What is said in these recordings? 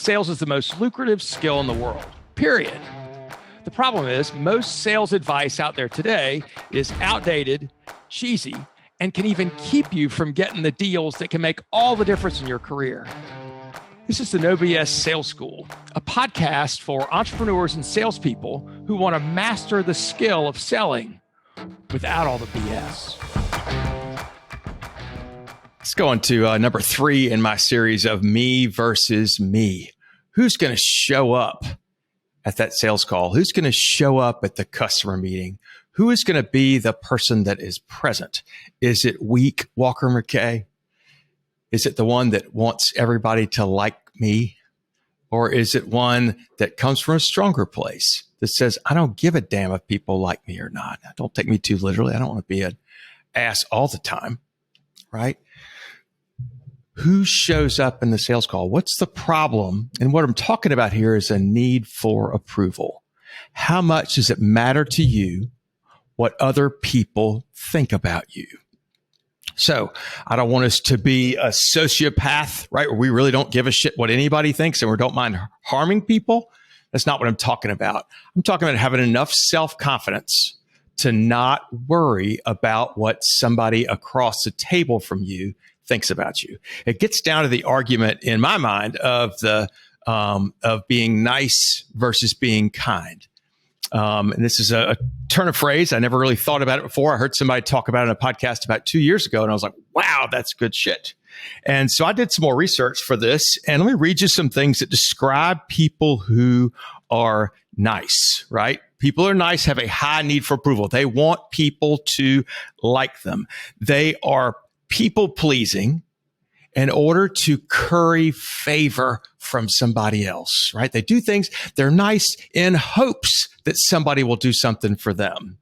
sales is the most lucrative skill in the world, period. The problem is most sales advice out there today is outdated, cheesy, and can even keep you from getting the deals that can make all the difference in your career. This is the No BS Sales School, a podcast for entrepreneurs and salespeople who want to master the skill of selling without all the BS. Let's go on to number 3 in my series of me versus me. Who's going to show up at that sales call? Who's going to show up at the customer meeting? Who is going to be the person that is present? Is it weak Walker McKay? Is it the one that wants everybody to like me? Or is it one that comes from a stronger place that says, I don't give a damn if people like me or not. Don't take me too literally. I don't want to be an ass all the time, right? Who shows up in the sales call? What's the problem? And what I'm talking about here is a need for approval. How much does it matter to you what other people think about you? So I don't want us to be a sociopath, right? Where we really don't give a shit what anybody thinks and we don't mind harming people. That's not what I'm talking about. I'm talking about having enough self-confidence to not worry about what somebody across the table from you thinks about you. It gets down to the argument in my mind of being nice versus being kind. And this is a turn of phrase. I never really thought about it before. I heard somebody talk about it in a podcast about 2 years ago, and I was like, wow, that's good shit. And so I did some more research for this, and let me read you some things that describe people who are nice, right? People are nice, have a high need for approval. They want people to like them. They are people pleasing in order to curry favor from somebody else, right? They do things, they're nice in hopes that somebody will do something for them.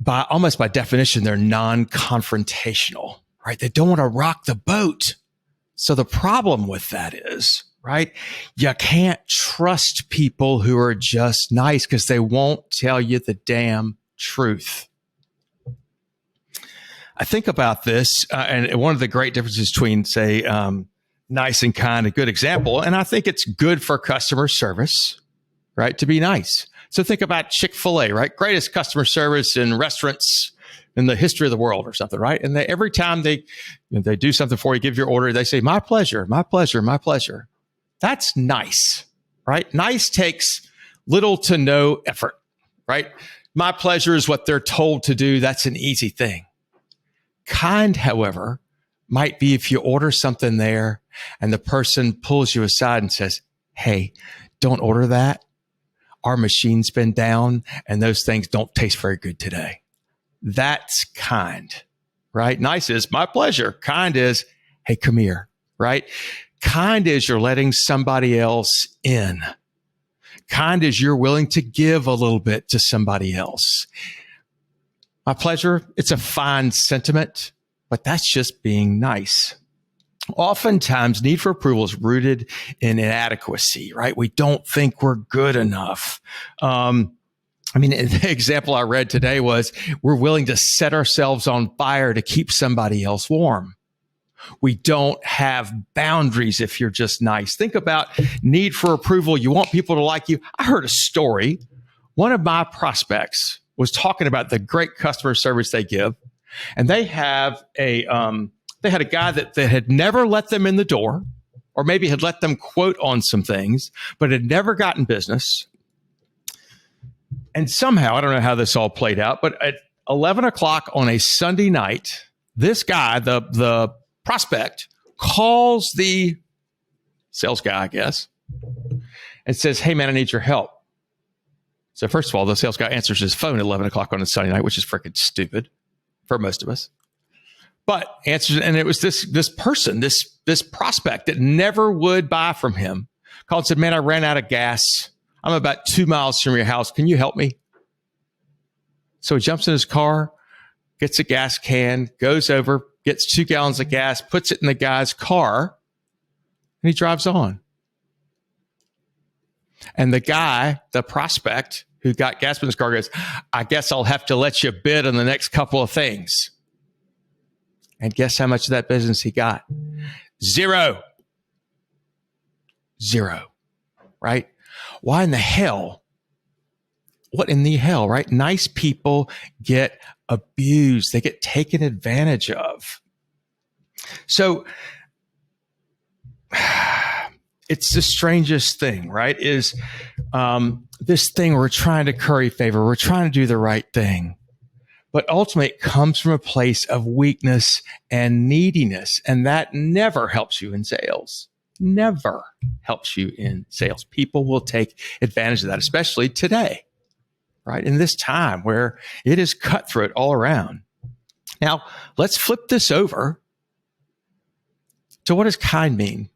Almost by definition, they're non-confrontational, right? They don't want to rock the boat. So the problem with that is, right, you can't trust people who are just nice because they won't tell you the damn truth. I think about this, and one of the great differences between, say, nice and kind, a good example, and I think it's good for customer service, right, to be nice. So think about Chick-fil-A, right? Greatest customer service in restaurants in the history of the world or something, right? And every time they do something for you, give your order, they say, my pleasure, my pleasure, my pleasure. That's nice, right? Nice takes little to no effort, right? My pleasure is what they're told to do. That's an easy thing. Kind, however, might be if you order something there and the person pulls you aside and says, hey, don't order that. Our machine's been down and those things don't taste very good today. That's kind, right? Nice is my pleasure. Kind is, hey, come here, right? Kind is you're letting somebody else in. Kind is you're willing to give a little bit to somebody else. My pleasure, it's a fine sentiment, but that's just being nice. Oftentimes, need for approval is rooted in inadequacy, right? We don't think we're good enough. The example I read today was we're willing to set ourselves on fire to keep somebody else warm. We don't have boundaries if you're just nice. Think about need for approval. You want people to like you. I heard a story. One of my prospects was talking about the great customer service they give. And they have they had a guy that had never let them in the door, or maybe had let them quote on some things, but had never gotten business. And somehow, I don't know how this all played out, but at 11 o'clock on a Sunday night, this guy, the prospect, calls the sales guy, I guess, and says, hey man, I need your help. So first of all, the sales guy answers his phone at 11 o'clock on a Sunday night, which is freaking stupid for most of us. But answers, and it was this person, this prospect that never would buy from him, called and said, man, I ran out of gas. I'm about 2 miles from your house. Can you help me? So he jumps in his car, gets a gas can, goes over, gets 2 gallons of gas, puts it in the guy's car, and he drives on. And the guy, the prospect who got gas in his car goes, I guess I'll have to let you bid on the next couple of things. And guess how much of that business he got? 0. Zero, right? Why in the hell? What in the hell, right? Nice people get abused. They get taken advantage of. So it's the strangest thing, right? Is this thing we're trying to curry favor. We're trying to do the right thing. But ultimately, it comes from a place of weakness and neediness. And that never helps you in sales. Never helps you in sales. People will take advantage of that, especially today, right? In this time where it is cutthroat all around. Now, let's flip this over to what does kind mean?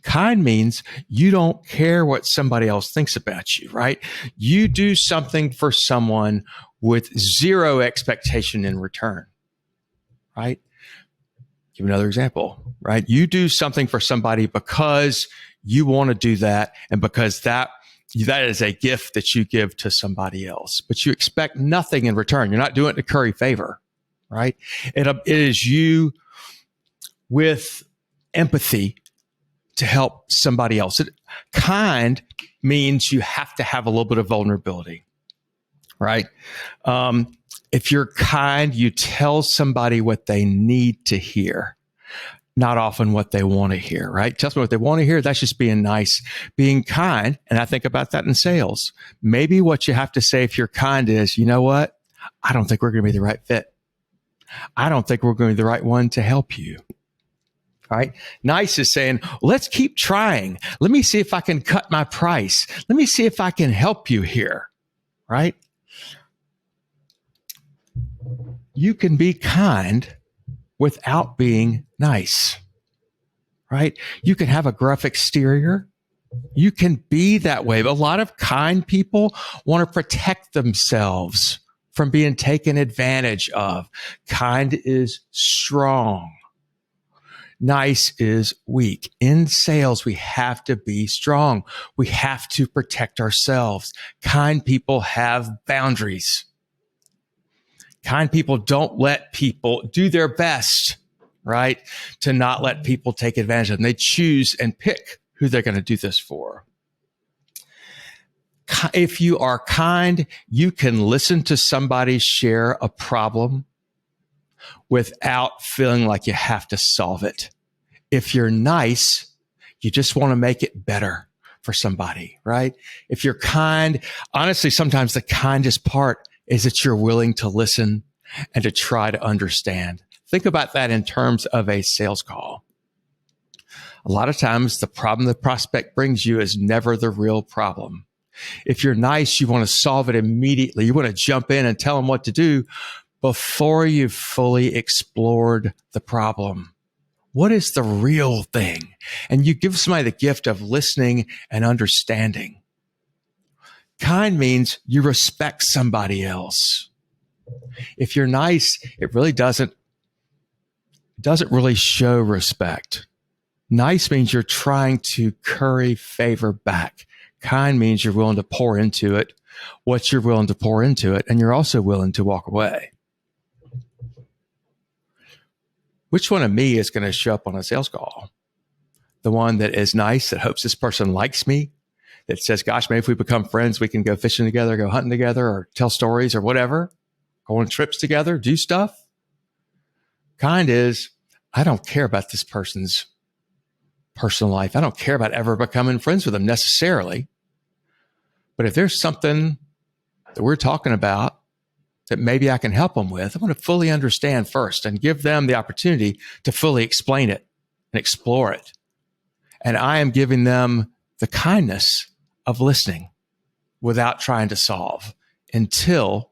Kind means you don't care what somebody else thinks about you, right? You do something for someone with zero expectation in return, right? Give another example, right? You do something for somebody because you want to do that and because that is a gift that you give to somebody else, but you expect nothing in return. You're not doing it to curry favor, right? It is you with empathy to help somebody else. Kind means you have to have a little bit of vulnerability, right? If you're kind, you tell somebody what they need to hear, not often what they want to hear, right? Tell them what they want to hear. That's just being nice, being kind. And I think about that in sales. Maybe what you have to say if you're kind is, you know what? I don't think we're going to be the right fit. I don't think we're going to be the right one to help you. Right? Nice is saying, let's keep trying. Let me see if I can cut my price. Let me see if I can help you here. Right? You can be kind without being nice. Right? You can have a gruff exterior. You can be that way. But a lot of kind people want to protect themselves from being taken advantage of. Kind is strong. Nice is weak. In sales, we have to be strong. We have to protect ourselves. Kind people have boundaries. Kind people don't let people do their best, right? To not let people take advantage of them. They choose and pick who they're going to do this for. If you are kind, you can listen to somebody share a problem without feeling like you have to solve it. If you're nice, you just want to make it better for somebody, right? If you're kind, honestly, sometimes the kindest part is that you're willing to listen and to try to understand. Think about that in terms of a sales call. A lot of times the problem the prospect brings you is never the real problem. If you're nice, you want to solve it immediately. You want to jump in and tell them what to do before you've fully explored the problem. What is the real thing? And you give somebody the gift of listening and understanding. Kind means you respect somebody else. If you're nice, it really doesn't really show respect. Nice means you're trying to curry favor back. Kind means you're willing to pour into it what you're willing to pour into it, and you're also willing to walk away. Which one of me is going to show up on a sales call? The one that is nice, that hopes this person likes me, that says, gosh, maybe if we become friends, we can go fishing together, go hunting together, or tell stories or whatever, go on trips together, do stuff. Kind is, I don't care about this person's personal life. I don't care about ever becoming friends with them necessarily. But if there's something that we're talking about that maybe I can help them with, I want to fully understand first and give them the opportunity to fully explain it and explore it. And I am giving them the kindness of listening without trying to solve until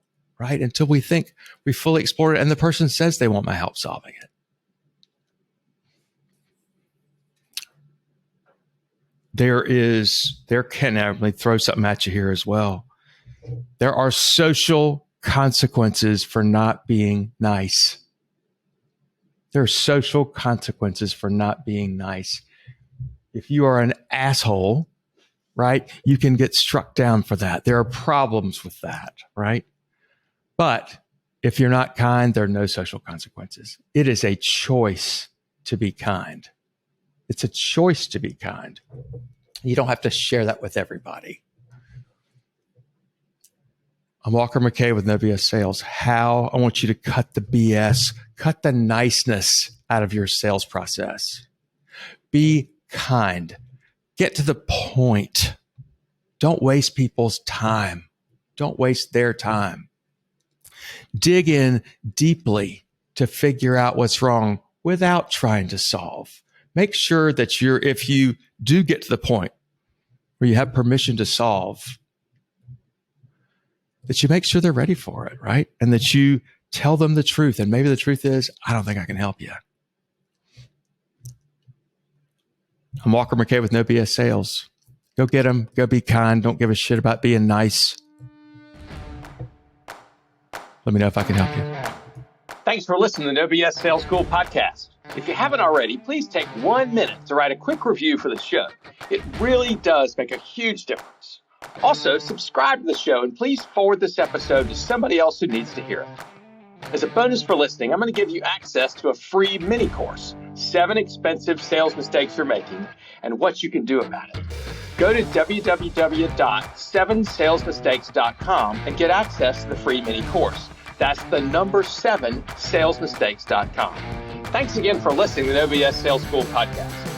we think we fully explored it and the person says they want my help solving it. Let me throw something at you here as well. There are social consequences for not being nice. There are social consequences for not being nice. If you are an asshole, right, you can get struck down for that. There are problems with that, right? But if you're not kind, there are no social consequences. It is a choice to be kind. It's a choice to be kind. You don't have to share that with everybody. I'm Walker McKay with No BS Sales. How I want you to cut the BS, cut the niceness out of your sales process. Be kind. Get to the point. Don't waste people's time. Don't waste their time. Dig in deeply to figure out what's wrong without trying to solve. Make sure that if you do get to the point where you have permission to solve, that you make sure they're ready for it, right? And that you tell them the truth. And maybe the truth is, I don't think I can help you. I'm Walker McKay with No BS Sales. Go get them. Go be kind. Don't give a shit about being nice. Let me know if I can help you. Thanks for listening to No BS Sales School podcast. If you haven't already, please take 1 minute to write a quick review for the show. It really does make a huge difference. Also, subscribe to the show and please forward this episode to somebody else who needs to hear it. As a bonus for listening, I'm going to give you access to a free mini course, 7 expensive sales mistakes you're making and what you can do about it. Go to www.7salesmistakes.com and get access to the free mini course. That's the number 7salesmistakes.com. Thanks again for listening to the No BS Sales School podcast.